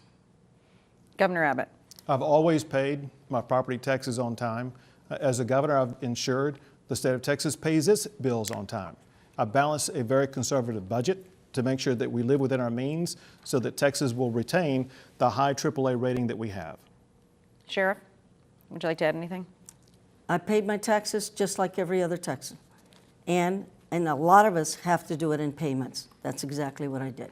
Governor Abbott. I've always paid my property taxes on time. As a governor, I've ensured the state of Texas pays its bills on time. I balance a very conservative budget to make sure that we live within our means so that Texas will retain the high AAA rating that we have. Sheriff, would you like to add anything? I paid my taxes just like every other Texan. And a lot of us have to do it in payments. That's exactly what I did.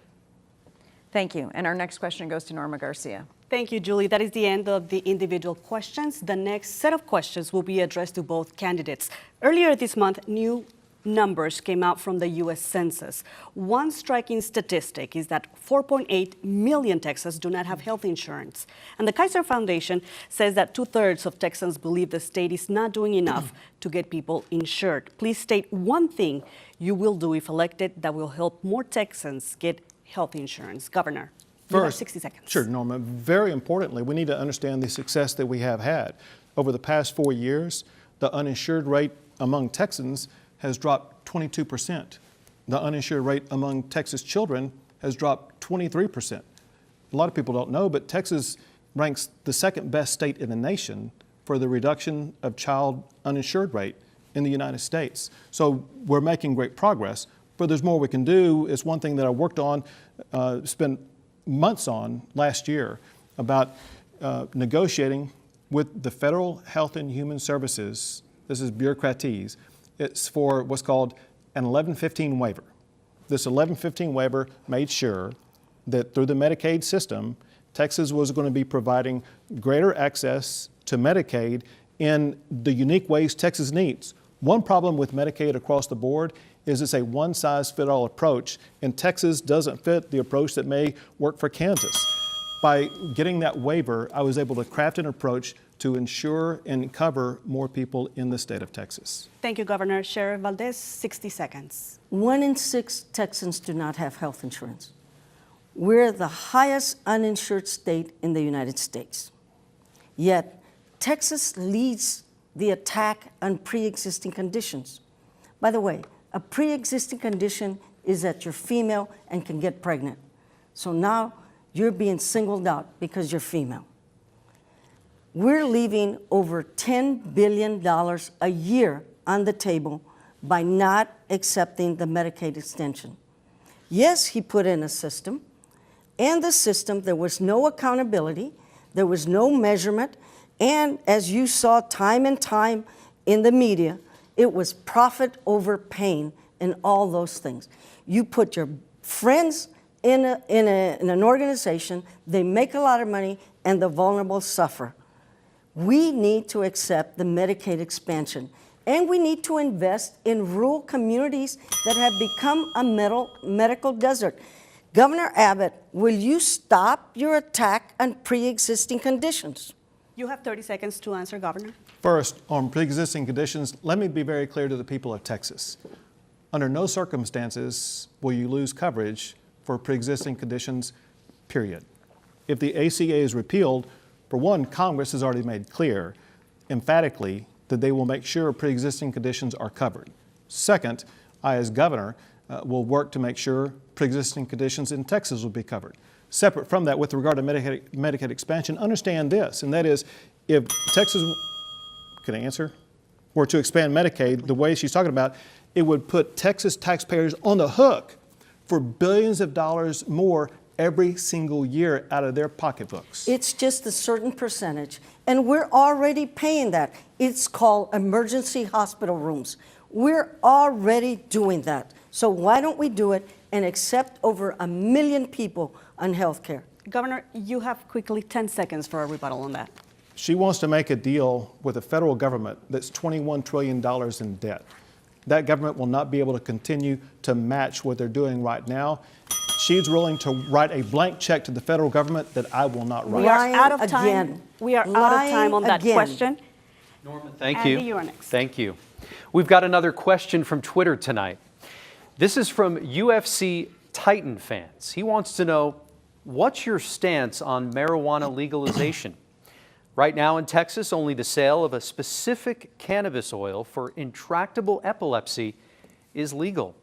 Thank you. And our next question goes to Norma Garcia. Thank you, Julie. That is the end of the individual questions. The next set of questions will be addressed to both candidates. Earlier this month, new numbers came out from the U.S. Census. One striking statistic is that 4.8 million Texans do not have health insurance. And the Kaiser Foundation says that 2/3 of Texans believe the state is not doing enough to get people insured. Please state one thing you will do if elected that will help more Texans get health insurance. Governor. First, 60 seconds. Sure, Norma. Very importantly, we need to understand the success that we have had. Over the past 4 years, the uninsured rate among Texans has dropped 22%. The uninsured rate among Texas children has dropped 23%. A lot of people don't know, but Texas ranks the second best state in the nation for the reduction of child uninsured rate in the United States. So we're making great progress, but there's more we can do. It's one thing that I worked on, spent months on last year, about negotiating with the Federal Health and Human Services. This is bureaucratese. It's for what's called an 1115 waiver. This 1115 waiver made sure that through the Medicaid system, Texas was going to be providing greater access to Medicaid in the unique ways Texas needs. One problem with Medicaid across the board is it's a one-size-fits-all approach, and Texas doesn't fit the approach that may work for Kansas. By getting that waiver, I was able to craft an approach to ensure and cover more people in the state of Texas. Thank you, Governor. Sheriff Valdez, 60 seconds. 1 in 6 Texans do not have health insurance. We're the highest uninsured state in the United States. Yet, Texas leads the attack on pre-existing conditions. By the way, a pre-existing condition is that you're female and can get pregnant. So now you're being singled out because you're female. We're leaving over $10 billion a year on the table by not accepting the Medicaid extension. Yes, he put in a system, and the system, there was no accountability, there was no measurement, and as you saw time and time in the media, it was profit over pain and all those things. You put your friends in an organization, they make a lot of money, and the vulnerable suffer. We need to accept the Medicaid expansion, and we need to invest in rural communities that have become a medical desert. Governor Abbott, will you stop your attack on pre-existing conditions? You have 30 seconds to answer, Governor. First, on pre-existing conditions, let me be very clear to the people of Texas. Under no circumstances will you lose coverage for pre-existing conditions, period. If the ACA is repealed, for one, Congress has already made clear, emphatically, that they will make sure pre-existing conditions are covered. Second, I, as governor, will work to make sure pre-existing conditions in Texas will be covered. Separate from that, with regard to Medicaid expansion, understand this, and that is, if Texas, can I answer? Were to expand Medicaid the way she's talking about, it would put Texas taxpayers on the hook for billions of dollars more every single year out of their pocketbooks. It's just a certain percentage, and we're already paying that. It's called emergency hospital rooms. We're already doing that. So why don't we do it and accept over 1 million people on health care? Governor, you have quickly 10 seconds for a rebuttal on that. She wants to make a deal with the federal government that's $21 trillion in debt. That government will not be able to continue to match what they're doing right now. She's willing to write a blank check to the federal government that I will not write. We are out of time. We are out of time on that question. Norman, thank Andy, you. you are next. Thank you. We've got another question from Twitter tonight. This is from UFC Titan fans. He wants to know, what's your stance on marijuana legalization? Right now in Texas, only the sale of a specific cannabis oil for intractable epilepsy is legal.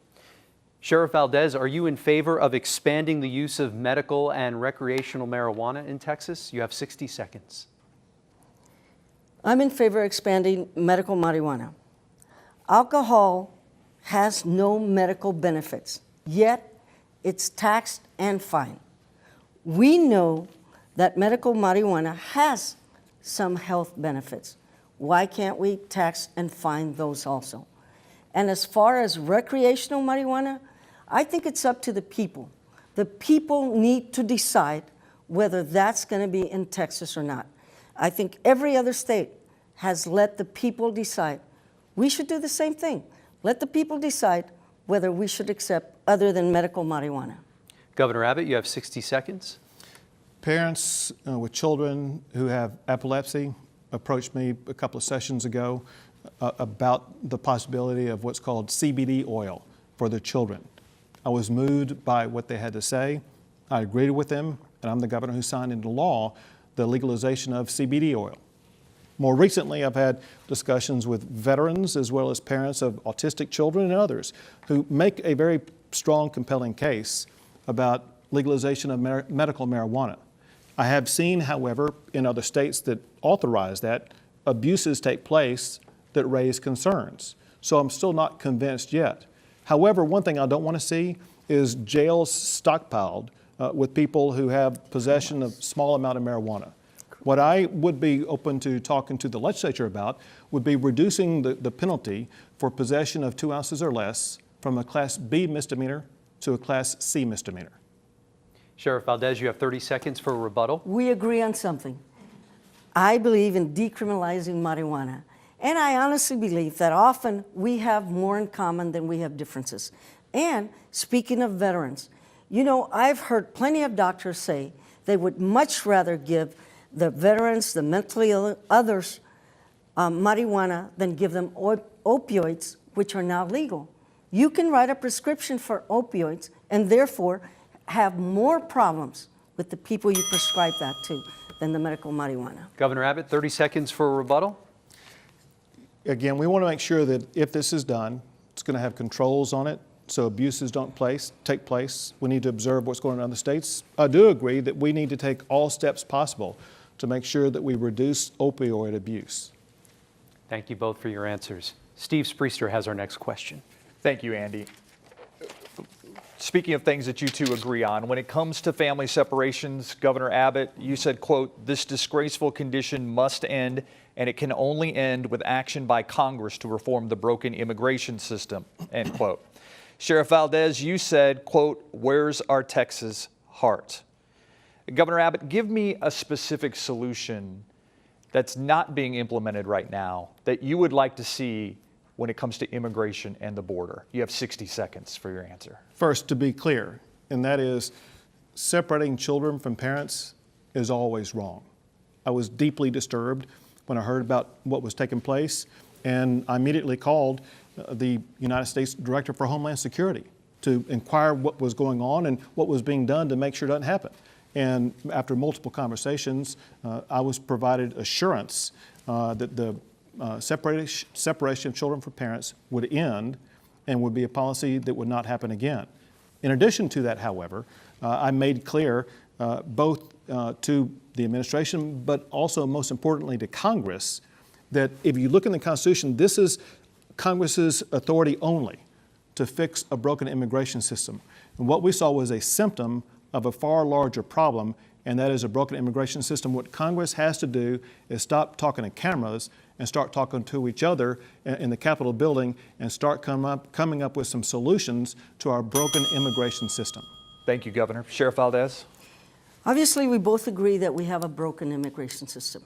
Sheriff Valdez, are you in favor of expanding the use of medical and recreational marijuana in Texas? You have 60 seconds. I'm in favor of expanding medical marijuana. Alcohol has no medical benefits, yet it's taxed and fined. We know that medical marijuana has some health benefits. Why can't we tax and fine those also? And as far as recreational marijuana, I think it's up to the people. The people need to decide whether that's going to be in Texas or not. I think every other state has let the people decide. We should do the same thing. Let the people decide whether we should accept other than medical marijuana. Governor Abbott, you have 60 seconds. Parents with children who have epilepsy approached me a couple of sessions ago about the possibility of what's called CBD oil for their children. I was moved by what they had to say. I agreed with them, and I'm the governor who signed into law the legalization of CBD oil. More recently, I've had discussions with veterans as well as parents of autistic children and others who make a very strong, compelling case about legalization of medical marijuana. I have seen, however, in other states that authorize that, abuses take place that raise concerns. So I'm still not convinced yet. However, one thing I don't want to see is jails stockpiled with people who have possession of small amount of marijuana. What I would be open to talking to the legislature about would be reducing the penalty for possession of 2 ounces or less from a Class B misdemeanor to a Class C misdemeanor. Sheriff Valdez, you have 30 seconds for a rebuttal. We agree on something. I believe in decriminalizing marijuana. And I honestly believe that often we have more in common than we have differences. And speaking of veterans, you know, I've heard plenty of doctors say they would much rather give the veterans, the mentally ill, others, marijuana than give them opioids, which are now legal. You can write a prescription for opioids and therefore have more problems with the people you prescribe that to than the medical marijuana. Governor Abbott, 30 seconds for a rebuttal. Again, we want to make sure that if this is done, it's going to have controls on it so abuses don't take place. We need to observe what's going on in other states. I do agree that we need to take all steps possible to make sure that we reduce opioid abuse. Thank you both for your answers. Steve Spriester has our next question. Thank you, Andy. Speaking of things that you two agree on, when it comes to family separations, Governor Abbott, you said, quote, "This disgraceful condition must end, and it can only end with action by Congress to reform the broken immigration system," end quote. Sheriff Valdez, you said, quote, "Where's our Texas heart?" Governor Abbott, give me a specific solution that's not being implemented right now that you would like to see when it comes to immigration and the border. You have 60 seconds for your answer. First, to be clear, and that is separating children from parents is always wrong. I was deeply disturbed when I heard about what was taking place, and I immediately called the United States Director for Homeland Security to inquire what was going on and what was being done to make sure it doesn't happen. And after multiple conversations, I was provided assurance that the separation of children from parents would end and would be a policy that would not happen again. In addition to that, however, I made clear both to the administration, but also most importantly to Congress, that if you look in the Constitution, this is Congress's authority only to fix a broken immigration system. And what we saw was a symptom of a far larger problem, and that is a broken immigration system. What Congress has to do is stop talking to cameras and start talking to each other in the Capitol building and start coming up with some solutions to our broken immigration system. Thank you, Governor. Sheriff Valdez? Obviously, we both agree that we have a broken immigration system.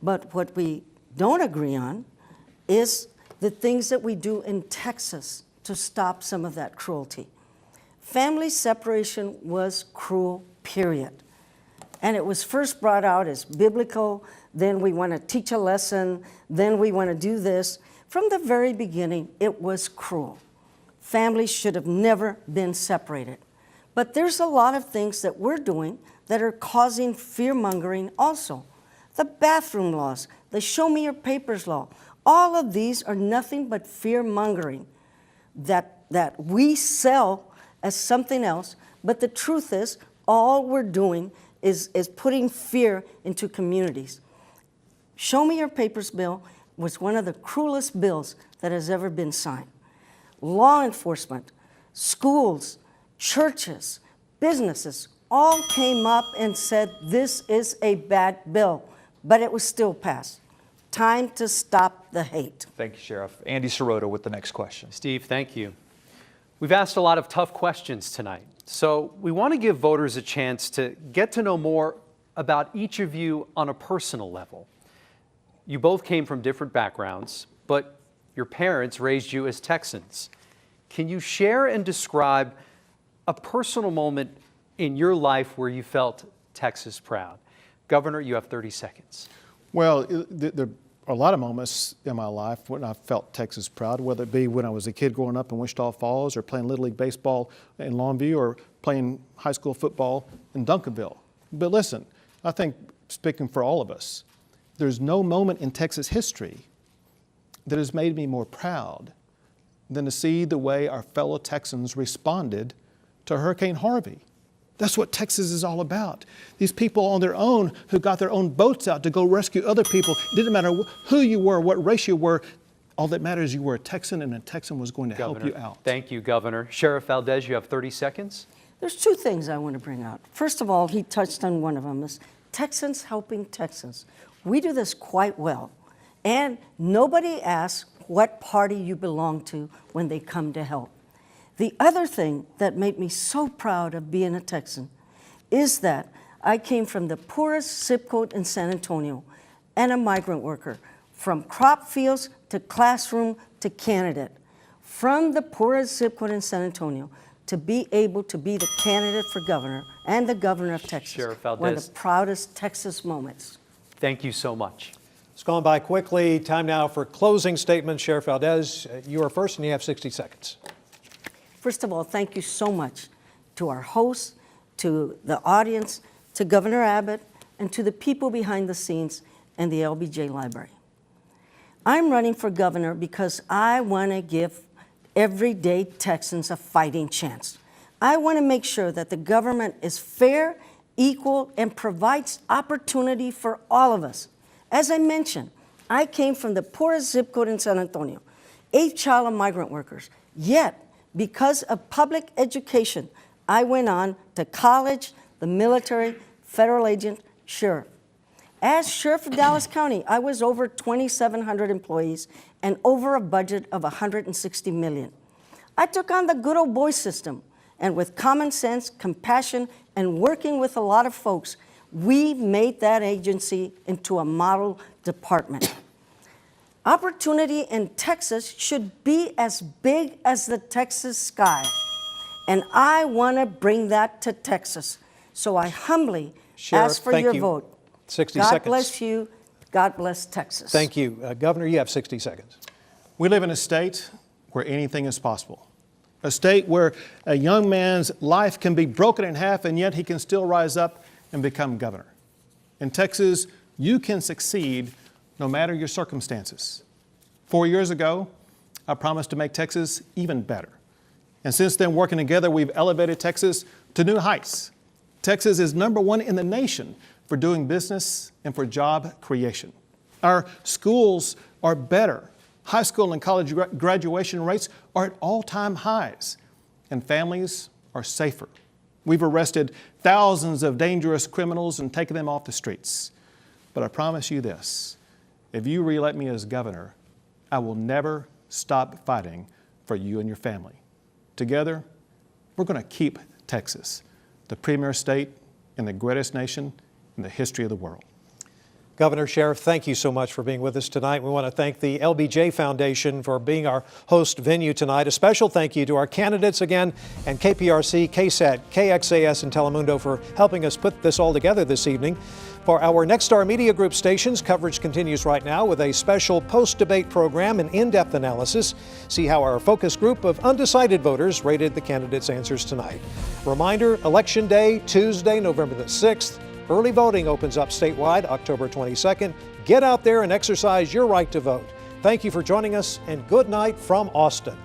But what we don't agree on is the things that we do in Texas to stop some of that cruelty. Family separation was cruel, period. And it was first brought out as biblical, then we want to teach a lesson, then we want to do this. From the very beginning, it was cruel. Families should have never been separated. But there's a lot of things that we're doing that are causing fear-mongering also. The bathroom laws, the show me your papers law, all of these are nothing but fear-mongering that we sell as something else, but the truth is all we're doing is putting fear into communities. Show me your papers bill was one of the cruelest bills that has ever been signed. Law enforcement, schools, churches, businesses all came up and said this is a bad bill, but it was still passed. Time to stop the hate. Thank you, Sheriff. Andy Sirota with the next question. Steve, thank you. We've asked a lot of tough questions tonight, so we want to give voters a chance to get to know more about each of you on a personal level. You both came from different backgrounds, but your parents raised you as Texans. Can you share and describe a personal moment in your life where you felt Texas proud? Governor, you have 30 seconds. Well, there are a lot of moments in my life when I felt Texas proud, whether it be when I was a kid growing up in Wichita Falls or playing Little League Baseball in Longview or playing high school football in Duncanville. But listen, I think speaking for all of us, there's no moment in Texas history that has made me more proud than to see the way our fellow Texans responded to Hurricane Harvey. That's what Texas is all about. These people on their own who got their own boats out to go rescue other people. It didn't matter who you were, what race you were. All that matters is you were a Texan, and a Texan was going to help you out. Thank you, Governor. Sheriff Valdez, you have 30 seconds. There's two things I want to bring out. First of all, he touched on one of them, is Texans helping Texans. We do this quite well. And nobody asks what party you belong to when they come to help. The other thing that made me so proud of being a Texan is that I came from the poorest zip code in San Antonio and a migrant worker, from crop fields to classroom to candidate. From the poorest zip code in San Antonio to be able to be the candidate for governor and the governor of Texas. Sheriff Valdez. One of the proudest Texas moments. Thank you so much. It's gone by quickly. Time now for closing statements. Sheriff Valdez, you are first and you have 60 seconds. First of all, thank you so much to our hosts, to the audience, to Governor Abbott, and to the people behind the scenes and the LBJ Library. I'm running for governor because I want to give everyday Texans a fighting chance. I want to make sure that the government is fair, equal, and provides opportunity for all of us. As I mentioned, I came from the poorest zip code in San Antonio, 8th child of migrant workers, yet Because of public education, I went on to college, the military, federal agent, sheriff. As sheriff of Dallas County, I was over 2,700 employees and over a budget of $160 million. I took on the good old boy system, and with common sense, compassion, and working with a lot of folks, we made that agency into a model department. Opportunity in Texas should be as big as the Texas sky, and I want to bring that to Texas. So I humbly ask for your vote. 60 God seconds. bless you. God bless Texas. Thank you. Governor, you have 60 seconds. We live in a state where anything is possible. A state where a young man's life can be broken in half and yet he can still rise up and become governor. In Texas, you can succeed no matter your circumstances. 4 years ago, I promised to make Texas even better. And since then, working together, we've elevated Texas to new heights. Texas is #1 in the nation for doing business and for job creation. Our schools are better. High school and college graduation rates are at all-time highs, and families are safer. We've arrested thousands of dangerous criminals and taken them off the streets. But I promise you this, if you re-elect me as governor, I will never stop fighting for you and your family. Together, we're going to keep Texas the premier state in the greatest nation in the history of the world. Governor, Sheriff, thank you so much for being with us tonight. We want to thank the LBJ Foundation for being our host venue tonight. A special thank you to our candidates again, and KPRC, KSAT, KXAS, and Telemundo for helping us put this all together this evening. For our Nexstar Media Group stations, coverage continues right now with a special post-debate program and in-depth analysis. See how our focus group of undecided voters rated the candidates' answers tonight. Reminder, Election Day, Tuesday, November the 6th. Early voting opens up statewide October 22nd. Get out there and exercise your right to vote. Thank you for joining us, and good night from Austin.